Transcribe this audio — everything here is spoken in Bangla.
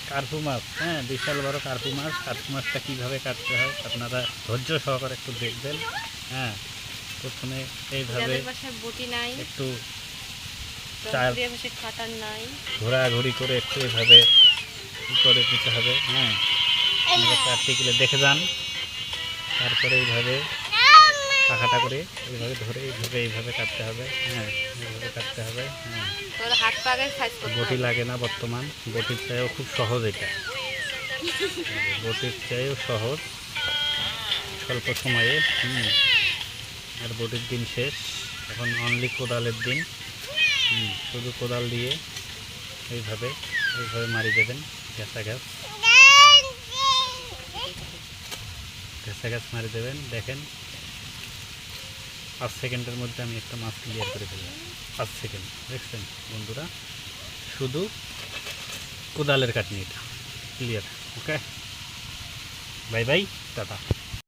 কার্পু মাছ, হ্যাঁ, বিশাল বড় কার্পু মাছ। কার্পু মাছটা কীভাবে কাটতে হয় আপনারা ধৈর্য সহকারে একটু দেখবেন। হ্যাঁ, প্রথমে এইভাবে একটু ঘোরাঘুরি করে একটু এভাবে করে দিতে হবে। হ্যাঁ, প্র্যাকটিক্যালি দেখে যান। তারপরে এইভাবে পাখাটা করে এইভাবে ধরে এইভাবে কাটতে হবে। হ্যাঁ, এইভাবে কাটতে হবে। হ্যাঁ, বটি লাগে না বর্তমান, বটির চাইও খুব সহজ এটা। বটির চাইও সহজ, স্বল্প সময়ে। আর বটির দিন শেষ, এখন অনলি কোদালের দিন। শুধু কোদাল দিয়ে এইভাবে মারি দেবেন। ঘেঁষা ঘাস মারি দেবেন। দেখেন 5 সেকেন্ডের মধ্যে আমি একটা মাছ ক্লিয়ার করে ফেললাম। 5 সেকেন্ড, দেখছেন বন্ধুরা? শুধু কোদালের কাটনি, এটা ক্লিয়ার। ওকে, বাই বাই, টাটা।